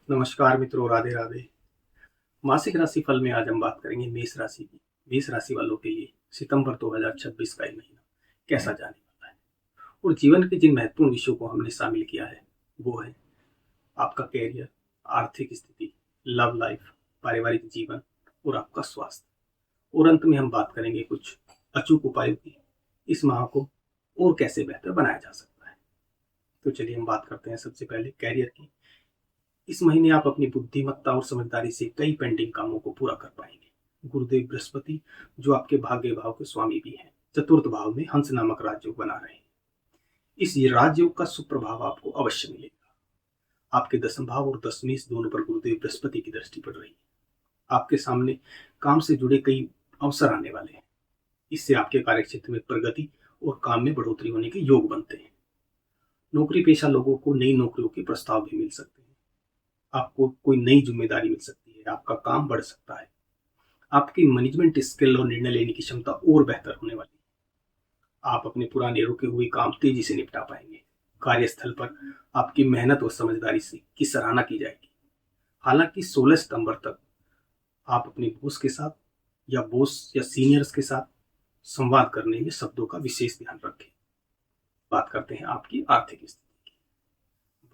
नमस्कार मित्रों, राधे राधे। मासिक राशि फल में आज हम बात करेंगे मेष राशि की। मेष राशि वालों के लिए सितंबर 2026 का ये महीना कैसा जाने वाला है और जीवन के जिन महत्वपूर्ण विषयों को हमने शामिल किया है वो है आपका कैरियर, आर्थिक स्थिति, लव लाइफ, पारिवारिक जीवन और आपका स्वास्थ्य। और अंत में हम बात करेंगे कुछ अचूक उपायों की, इस माह को और कैसे बेहतर बनाया जा सकता है। तो चलिए हम बात करते हैं सबसे पहले कैरियर की। इस महीने आप अपनी बुद्धिमत्ता और समझदारी से कई पेंडिंग कामों को पूरा कर पाएंगे। गुरुदेव बृहस्पति, जो आपके भाग्य भाव के स्वामी भी हैं, चतुर्थ भाव में हंस नामक राजयोग बना रहे हैं। इस राजयोग का सुप्रभाव आपको अवश्य मिलेगा। आपके दसम भाव और दसवीं दोनों पर गुरुदेव बृहस्पति की दृष्टि पड़ रही है। आपके सामने काम से जुड़े कई अवसर आने वाले हैं। इससे आपके कार्यक्षेत्र में प्रगति और काम में बढ़ोतरी होने के योग बनते हैं। नौकरी पेशा लोगों को नई नौकरियों के प्रस्ताव भी मिल सकते हैं। आपको कोई नई जिम्मेदारी मिल सकती है, आपका काम बढ़ सकता है। आपकी मैनेजमेंट स्किल और निर्णय लेने की क्षमता और बेहतर होने वाली है। आप अपने पुराने रुके हुए काम तेजी से निपटा पाएंगे। कार्यस्थल पर आपकी मेहनत और समझदारी से की सराहना की जाएगी। हालांकि 16 सितंबर तक आप अपने बॉस के साथ या बॉस या सीनियर्स के साथ संवाद करने में शब्दों का विशेष ध्यान रखें। बात करते हैं आपकी आर्थिक स्थिति की।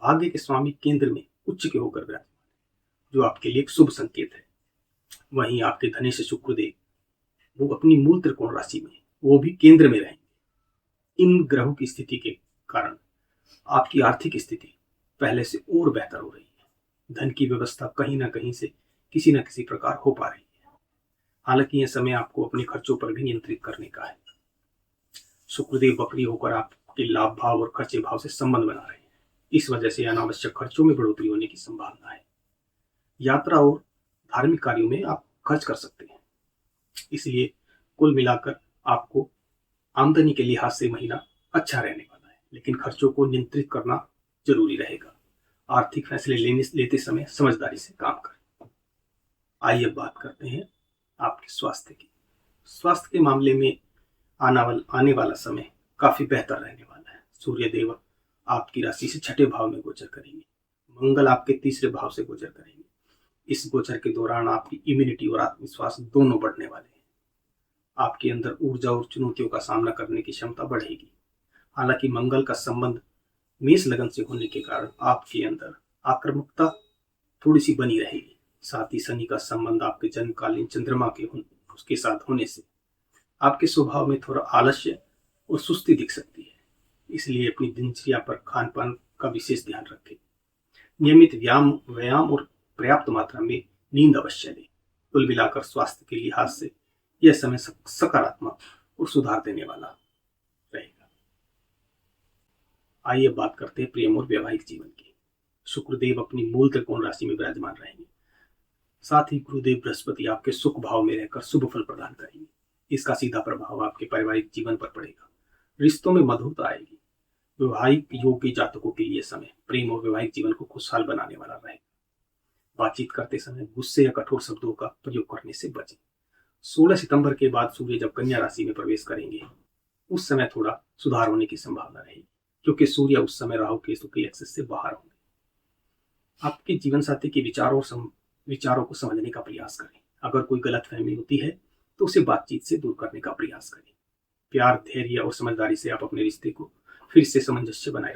भाग्य के स्वामी केंद्र में उच्च के होकर विराजमान, जो आपके लिए एक शुभ संकेत है। वहीं आपके धनेश शुक्रदेव, वो अपनी मूल त्रिकोण राशि में, वो भी केंद्र में रहेंगे। इन ग्रहों की स्थिति के कारण आपकी आर्थिक स्थिति पहले से और बेहतर हो रही है। धन की व्यवस्था कहीं ना कहीं से किसी न किसी प्रकार हो पा रही है। हालांकि यह समय आपको अपने खर्चों पर भी नियंत्रित करने का है। शुक्रदेव वक्री होकर आपके लाभ भाव और खर्चे भाव से संबंध बना रहे हैं। इस वजह से अनावश्यक खर्चों में बढ़ोतरी होने की संभावना है। यात्रा और धार्मिक कार्यों में आप खर्च कर सकते हैं। इसलिए कुल मिलाकर आपको आमदनी के लिहाज से महीना अच्छा रहने वाला है, लेकिन खर्चों को नियंत्रित करना जरूरी रहेगा। आर्थिक फैसले लेते समय समझदारी से काम करें। आइए अब बात करते हैं आपके स्वास्थ्य की। स्वास्थ्य के मामले में आने वाला समय काफी बेहतर रहने वाला है। सूर्य देव आपकी राशि से छठे भाव में गोचर करेंगे। मंगल आपके तीसरे भाव से गोचर करेंगे। इस गोचर के दौरान आपकी इम्यूनिटी और आत्मविश्वास दोनों बढ़ने वाले हैं। आपके अंदर ऊर्जा और चुनौतियों का सामना करने की क्षमता बढ़ेगी। हालांकि मंगल का संबंध मेष लगन से होने के कारण आपके अंदर आक्रामकता थोड़ी सी बनी रहेगी। साथ ही शनि का संबंध आपके जन्मकालीन चंद्रमा के उसके साथ होने से आपके स्वभाव में थोड़ा आलस्य और सुस्ती दिख सकती है। इसलिए अपनी दिनचर्या पर खान पान का विशेष ध्यान रखें। नियमित व्यायाम और पर्याप्त मात्रा में नींद अवश्य लें। कुल मिलाकर स्वास्थ्य के लिहाज से यह समय सकारात्मक और सुधार देने वाला रहेगा। आइए बात करते हैं प्रेम और वैवाहिक जीवन की। शुक्रदेव अपनी मूल त्रिकोण राशि में विराजमान रहेंगे। साथ ही गुरुदेव बृहस्पति आपके सुख भाव में रहकर शुभ फल प्रदान करेंगे। इसका सीधा प्रभाव आपके पारिवारिक जीवन पर पड़ेगा। रिश्तों में मधुरता आएगी। वैवाहिक योग के जातकों के लिए समय प्रेम और वैवाहिक जीवन को खुशहाल बनाने वाला रहेगा। बातचीत करते समय गुस्से या कठोर शब्दों का प्रयोग करने से बचें। 16 सितंबर के बाद सूर्य जब कन्या राशि में प्रवेश करेंगे, उस समय थोड़ा सुधार होने की संभावना रहेगी, क्योंकि सूर्य उस समय राहु केतु के एक्सेस से बाहर होंगे। आपके जीवन साथी के विचारों को समझने का प्रयास करें। अगर कोई गलतफहमी होती है तो उसे बातचीत से दूर करने का प्रयास करें। प्यार, धैर्य और समझदारी से आप अपने रिश्ते को फिर से सामंजस्य बनाए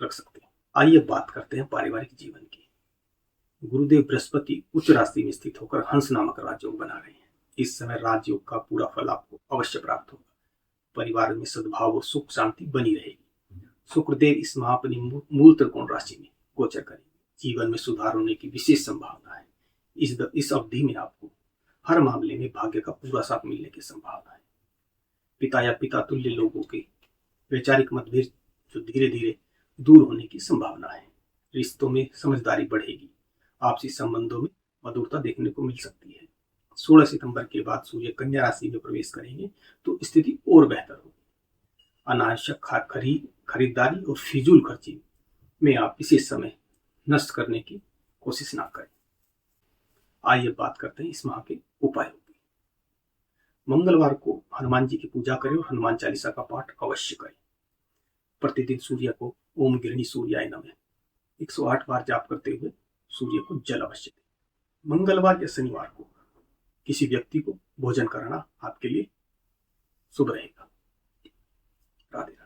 रख सकते हैं। आइए बात करते हैं पारिवारिक जीवन की। गुरुदेव बृहस्पति उच्च राशि में स्थित होकर हंस नामक राजयोग बना रहे हैं। इस समय राजयोग का पूरा फल आपको अवश्य प्राप्त होगा। परिवार में सद्भाव और सुख शांति बनी रहेगी। शुक्रदेव इस माह अपनी मूल त्रिकोण राशि में गोचर करेंगे। जीवन में सुधार होने की विशेष संभावना है। इस अवधि में आपको हर मामले में भाग्य का पूरा साथ मिलने की संभावना है। पिता या पिता तुल्य लोगों के वैचारिक मतभेद जो धीरे धीरे दूर होने की संभावना है। रिश्तों में समझदारी बढ़ेगी। आपसी संबंधों में मधुरता देखने को मिल सकती है। 16 सितंबर के बाद सूर्य कन्या राशि में प्रवेश करेंगे तो स्थिति और बेहतर होगी। अनावश्यक खरीदारी और फिजूल खर्ची में आप इसे समय नष्ट करने की कोशिश ना करें। आइए बात करते हैं इस माह के उपायों की। मंगलवार को हनुमान जी की पूजा करें और हनुमान चालीसा का पाठ अवश्य करें। प्रतिदिन सूर्य को ओम गिरणी सूर्याय नमः 108 बार जाप करते हुए सूर्य को जल अवश्य दें। मंगलवार या शनिवार को किसी व्यक्ति को भोजन कराना आपके लिए शुभ रहेगा। राधे राधे।